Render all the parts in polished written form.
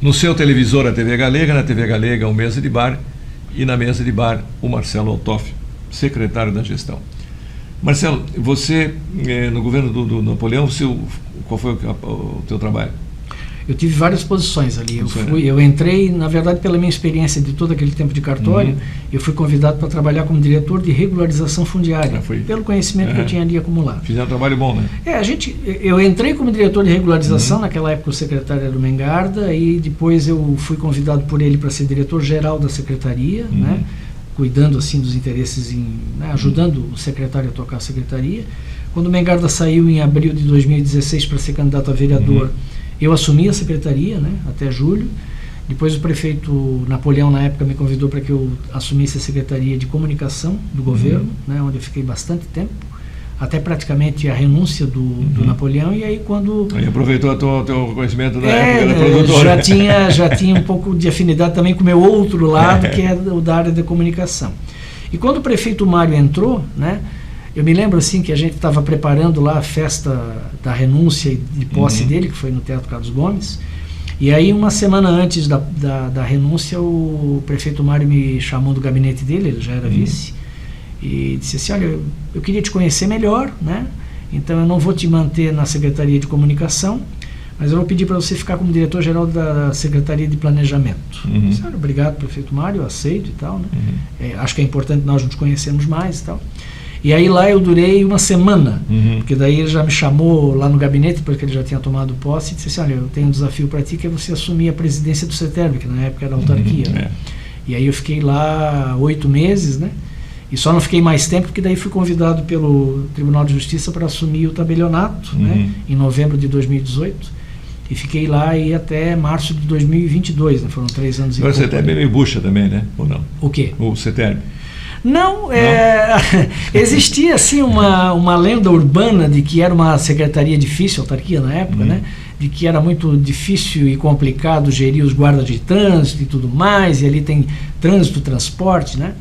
No seu televisor, a TV Galega, na TV Galega, o Mesa de Bar, e na Mesa de Bar, o Marcelo Altoff, secretário da gestão. Marcelo, você, no governo do Napoleão, qual foi o teu trabalho? Eu tive várias posições ali. Eu entrei, na verdade, pela minha experiência de todo aquele tempo de cartório, eu fui convidado para trabalhar como diretor de regularização fundiária, pelo conhecimento que eu tinha ali acumulado. Fizeram um trabalho bom, né? Eu entrei como diretor de regularização, naquela época o secretário era o Mengarda, e depois eu fui convidado por ele para ser diretor-geral da secretaria, né? Cuidando assim dos interesses, ajudando o secretário a tocar a secretaria. Quando o Mengarda saiu em abril de 2016 para ser candidato a vereador, eu assumi a secretaria, né, até julho. Depois o prefeito Napoleão, na época, me convidou para que eu assumisse a secretaria de comunicação do governo, né, onde eu fiquei bastante tempo, até praticamente a renúncia do Napoleão. E aí quando... Aí aproveitou o teu conhecimento da época da produtora. Já tinha um pouco de afinidade também com o meu outro lado, que é o da área da comunicação. E quando o prefeito Mário entrou, né, eu me lembro assim que a gente estava preparando lá a festa da renúncia e de posse dele, que foi no Teatro Carlos Gomes, e aí uma semana antes da renúncia o prefeito Mário me chamou do gabinete dele, ele já era vice, e disse assim: olha, eu queria te conhecer melhor, né? Então eu não vou te manter na Secretaria de Comunicação, mas eu vou pedir para você ficar como diretor-geral da Secretaria de Planejamento. Disse, olha, obrigado, prefeito Mário, eu aceito e tal, né? Acho que é importante nós nos conhecermos mais e tal. E aí lá eu durei uma semana, porque daí ele já me chamou lá no gabinete, porque ele já tinha tomado posse, e disse assim: olha, eu tenho um desafio para ti, que é você assumir a presidência do CETERB, que na época era a autarquia. Né? E aí eu fiquei lá 8 meses, né? E só não fiquei mais tempo, porque daí fui convidado pelo Tribunal de Justiça para assumir o tabelionato, né? Em novembro de 2018. E fiquei lá aí até março de 2022, né? Foram 3 anos e pouco. O CETERB é meio bucha também, né? Ou não? O quê? O CETERB. Não, existia assim uma lenda urbana de que era uma secretaria difícil, autarquia na época, né? De que era muito difícil e complicado gerir os guardas de trânsito e tudo mais, e ali tem trânsito, transporte, né?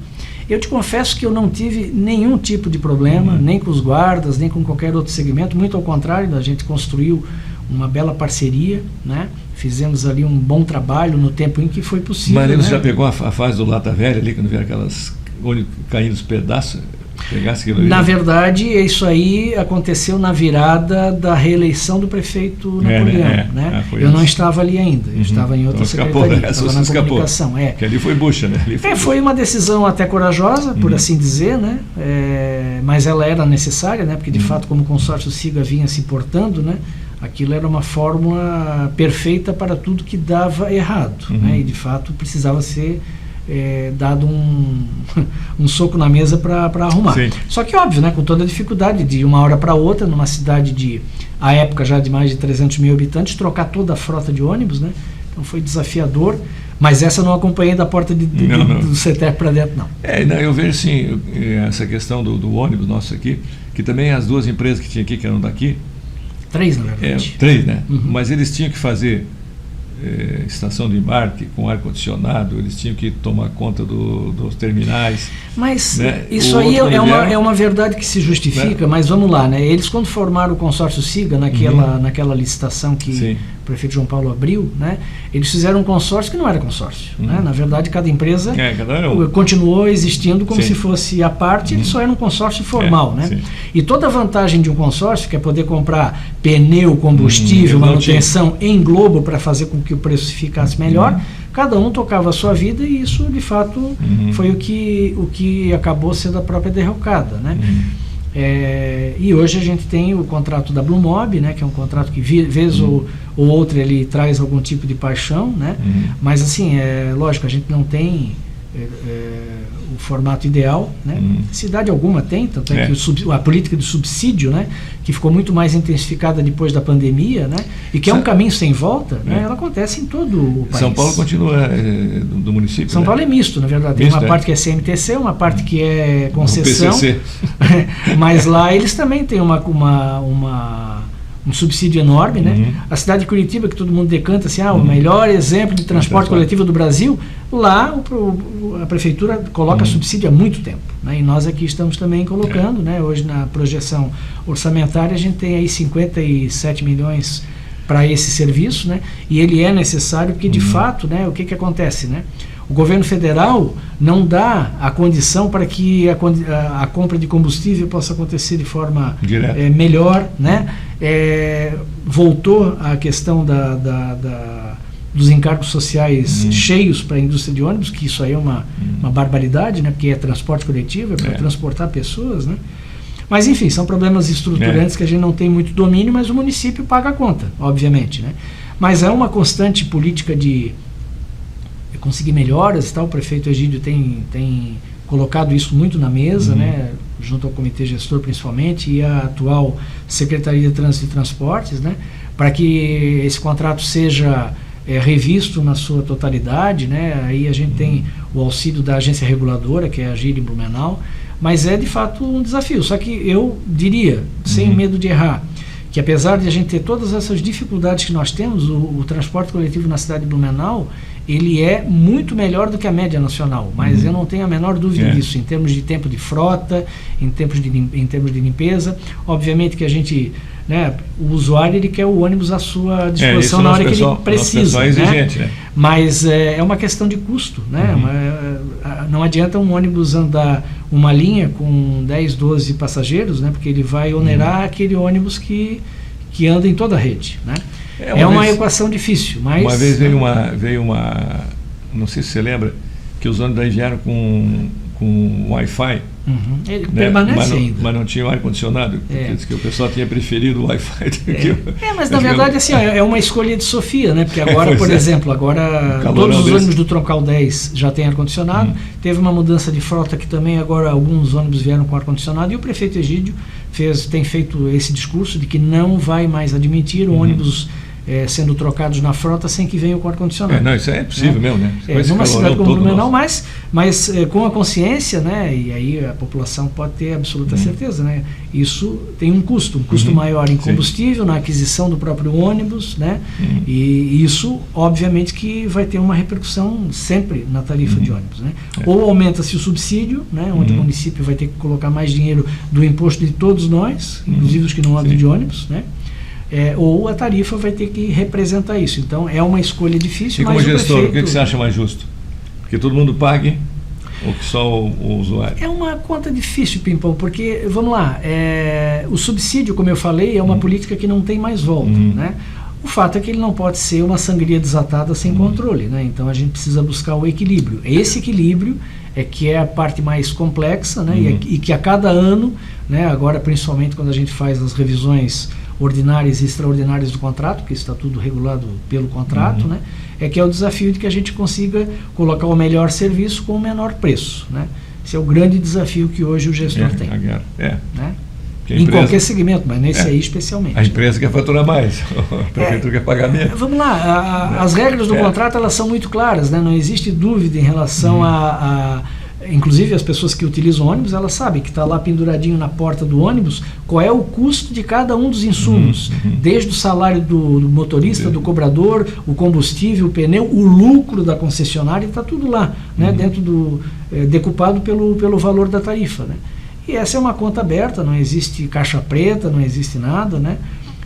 Eu te confesso que eu não tive nenhum tipo de problema, nem com os guardas, nem com qualquer outro segmento, muito ao contrário, a gente construiu uma bela parceria, né? Fizemos ali um bom trabalho no tempo em que foi possível. Mas você né? já pegou a fase do Lata Velha ali, quando vieram aquelas... onde caindo os pedaços, pegasse aquilo ali? Na verdade, isso aí aconteceu na virada da reeleição do prefeito Napoleão. Né? Eu não estava ali ainda, eu estava em outra secretaria, estava na comunicação. Que ali foi bucha, né? Foi uma decisão até corajosa, por assim dizer, né? Mas ela era necessária, né? Porque de fato, como o consórcio SIGA vinha se portando, né? Aquilo era uma fórmula perfeita para tudo que dava errado, né? E de fato precisava ser dado um soco na mesa para arrumar. Sim. Só que óbvio, né, com toda a dificuldade de uma hora para outra, numa cidade de, à época já de mais de 300 mil habitantes, trocar toda a frota de ônibus, né? Então foi desafiador, mas essa não acompanhei da porta do CETERB para dentro, não. Eu vejo sim essa questão do ônibus nosso aqui, que também as duas empresas que tinha aqui, que eram daqui... 3, na verdade. 3, né? Mas eles tinham que fazer estação de embarque com ar-condicionado, eles tinham que tomar conta dos terminais. Mas né? Isso aí é uma verdade que se justifica, mas vamos lá, né? Eles quando formaram o consórcio SIGA, naquela licitação que o prefeito João Paulo abriu, né? Eles fizeram um consórcio que não era consórcio. Né? Na verdade, cada empresa continuou existindo como se fosse a parte, ele só era um consórcio formal. Né? E toda a vantagem de um consórcio, que é poder comprar pneu, combustível, manutenção em globo para fazer com que o preço ficasse melhor, cada um tocava a sua vida, e isso de fato foi o que acabou sendo a própria derrocada, né? E hoje a gente tem o contrato da Blue Mob, né, que é um contrato que vez ou outra ele traz algum tipo de paixão, né? Mas assim, lógico, a gente não tem o formato ideal, né? Cidade alguma tem, tanto é que a política de subsídio, né, que ficou muito mais intensificada depois da pandemia, né, e que é um caminho sem volta, né, ela acontece em todo o país. São Paulo continua do município? São Paulo é misto, na verdade. Tem uma parte que é CMTC, uma parte que é concessão, mas lá eles também têm um subsídio enorme, né? A cidade de Curitiba, que todo mundo decanta assim, o melhor exemplo de transporte coletivo do Brasil, lá a prefeitura coloca subsídio há muito tempo, né? E nós aqui estamos também colocando, né? Hoje na projeção orçamentária a gente tem aí 57 milhões para esse serviço, né? E ele é necessário porque, de fato, né, o que acontece, né? O governo federal não dá a condição para que a compra de combustível possa acontecer de forma melhor, né? Voltou a questão dos encargos sociais cheios para a indústria de ônibus, que isso aí é uma barbaridade, né? Porque é transporte coletivo, é para transportar pessoas, né? Mas, enfim, são problemas estruturantes que a gente não tem muito domínio, mas o município paga a conta, obviamente, né? Mas é uma constante política de conseguir melhoras e tal. O prefeito Egídio tem colocado isso muito na mesa, né? Junto ao comitê gestor principalmente, e a atual Secretaria de Trânsito e Transportes, né? Para que esse contrato seja revisto na sua totalidade, né? Aí a gente tem o auxílio da agência reguladora, que é a AGIR em Blumenau, mas é de fato um desafio. Só que eu diria, sem medo de errar, que apesar de a gente ter todas essas dificuldades que nós temos, o transporte coletivo na cidade de Blumenau, ele é muito melhor do que a média nacional, mas eu não tenho a menor dúvida disso, em termos de tempo de frota, em termos de limpeza. Obviamente que a gente, né, o usuário, ele quer o ônibus à sua disposição na hora que ele precisa, exigente, né? Mas é uma questão de custo, né? Não adianta um ônibus andar uma linha com 10, 12 passageiros, né? Porque ele vai onerar aquele ônibus que anda em toda a rede, né? É uma equação difícil, mas... Uma vez veio uma... Não sei se você lembra, que os ônibus daí vieram com Wi-Fi. Ele permanece ainda. Mas não tinha ar-condicionado, porque diz que o pessoal tinha preferido o Wi-Fi do que mas na verdade assim, é uma escolha de Sofia, né? Porque agora, por exemplo, todos os ônibus do Troncal 10 já têm ar-condicionado. Teve uma mudança de frota que também agora alguns ônibus vieram com ar-condicionado, e o prefeito Egídio tem feito esse discurso de que não vai mais admitir ônibus sendo trocados na frota sem que venham com ar-condicionado. Não, isso é possível mesmo, né? Numa cidade como Blumenau, mas com a consciência, né? E aí a população pode ter absoluta certeza, né? Isso tem um custo maior em combustível, na aquisição do próprio ônibus, né? E isso, obviamente, que vai ter uma repercussão sempre na tarifa de ônibus, né? Ou aumenta-se o subsídio, né? Onde o município vai ter que colocar mais dinheiro do imposto de todos nós, inclusive os que não andam de ônibus, né? Ou a tarifa vai ter que representar isso. Então é uma escolha difícil. E como gestor, o que você acha mais justo? Que todo mundo pague ou que só o usuário? É uma conta difícil, Pimpão, porque, vamos lá, o subsídio, como eu falei, é uma política que não tem mais volta, né? O fato é que ele não pode ser uma sangria desatada sem controle, né? Então a gente precisa buscar o equilíbrio. Esse equilíbrio que é a parte mais complexa, né? E que a cada ano, né, agora principalmente quando a gente faz as revisões ordinárias e extraordinárias do contrato, que está tudo regulado pelo contrato, né? Que é o desafio de que a gente consiga colocar o melhor serviço com o menor preço, né? Esse é o grande desafio que hoje o gestor tem. Né? Em qualquer segmento, mas nesse aí especialmente. A empresa quer faturar mais, a prefeitura quer pagar menos. Vamos lá, as regras do contrato, elas são muito claras, né? Não existe dúvida em relação inclusive as pessoas que utilizam ônibus, elas sabem que está lá penduradinho na porta do ônibus qual é o custo de cada um dos insumos, desde o salário do motorista, do cobrador, o combustível, o pneu, o lucro da concessionária, está tudo lá, né? Dentro decupado pelo valor da tarifa, né? E essa é uma conta aberta, não existe caixa preta, não existe nada, né?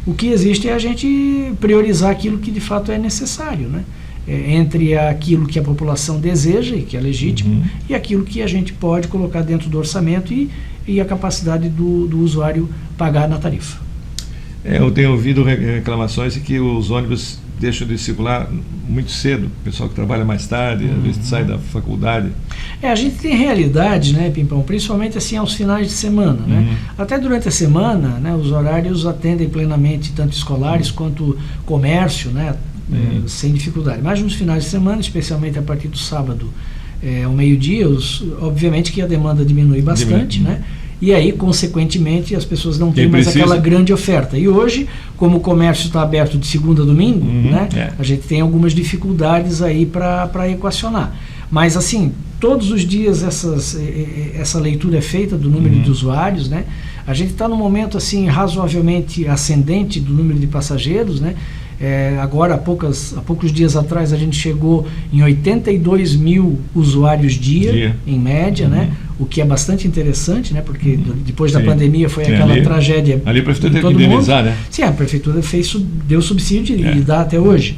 O que existe é a gente priorizar aquilo que de fato é necessário, né? Entre aquilo que a população deseja e que é legítimo e aquilo que a gente pode colocar dentro do orçamento e a capacidade do usuário pagar na tarifa. Eu tenho ouvido reclamações de que os ônibus deixam de circular muito cedo, o pessoal que trabalha mais tarde, às vezes sai da faculdade. A gente tem realidade, né, Pimpão, principalmente assim aos finais de semana, né? Até durante a semana, né, os horários atendem plenamente tanto escolares quanto comércio, né? Sem dificuldade, mas nos finais de semana, especialmente a partir do sábado ao meio-dia, obviamente que a demanda diminui bastante, né? E aí, consequentemente, as pessoas não têm mais aquela grande oferta. E hoje, como o comércio está aberto de segunda a domingo, né? A gente tem algumas dificuldades aí para equacionar. Mas assim, todos os dias essa leitura é feita do número de usuários, né? A gente está num momento assim razoavelmente ascendente do número de passageiros, né? Agora, há poucos dias atrás, a gente chegou em 82 mil usuários dia, em média, né? o que é bastante interessante, né? Porque depois da pandemia foi aquela tragédia. Ali a prefeitura teve que indenizar, né? Sim, a prefeitura deu subsídio e dá até hoje.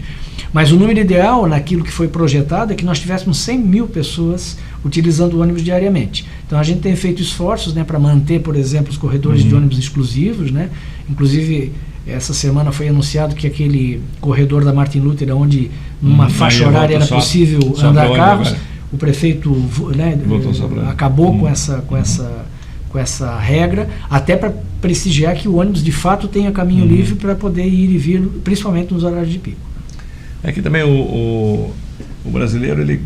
Mas o número ideal naquilo que foi projetado é que nós tivéssemos 100 mil pessoas utilizando o ônibus diariamente. Então a gente tem feito esforços, né, para manter, por exemplo, os corredores de ônibus exclusivos, né? Inclusive essa semana foi anunciado que aquele corredor da Martin Luther, onde numa faixa horária era possível andar carros, o prefeito, né, acabou com essa regra, até para prestigiar que o ônibus de fato tenha caminho livre para poder ir e vir, principalmente nos horários de pico. É que também o brasileiro, ele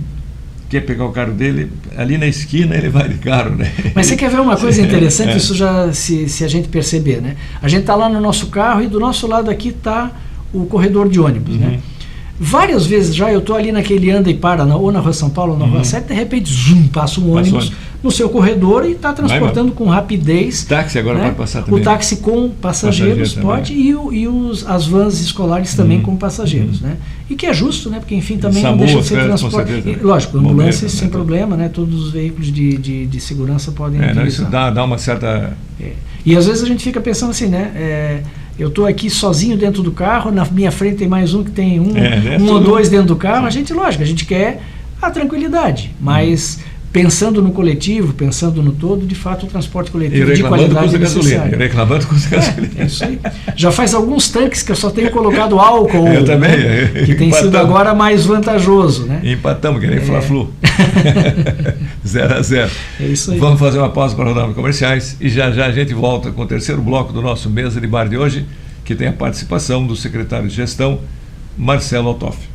quer pegar o carro dele, ali na esquina ele vai de carro, né? Mas você quer ver uma coisa interessante, isso já se a gente perceber, né? A gente está lá no nosso carro e do nosso lado aqui está o corredor de ônibus, né? Várias vezes já eu estou ali naquele anda e para, ou na Rua São Paulo ou na Rua 7, de repente, passa um ônibus no seu corredor e está transportando com rapidez. Táxi agora, né? Pode passar também. O táxi com passageiros pode e as vans escolares também com passageiros, né? E que é justo, né? Porque enfim também não deixa de ser transporte. Lógico, ambulâncias sem problema, né? Todos os veículos de segurança podem utilizar. Isso dá uma certa... E às vezes a gente fica pensando assim, né? Eu estou aqui sozinho dentro do carro, na minha frente tem mais um que tem um ou dois dentro do carro. Lógico, a gente quer a tranquilidade, mas pensando no coletivo, pensando no todo, de fato o transporte coletivo de qualidade é necessário. Reclamando com gasolina. É isso aí. Já faz alguns tanques que eu só tenho colocado álcool. Eu também. Que tem sido agora mais vantajoso, né? Empatamos, que nem Fla-Flu. 0-0. É isso aí. Vamos fazer uma pausa para rodar nos comerciais e já a gente volta com o terceiro bloco do nosso Mesa de Bar de hoje, que tem a participação do secretário de Gestão, Marcelo Ottoff.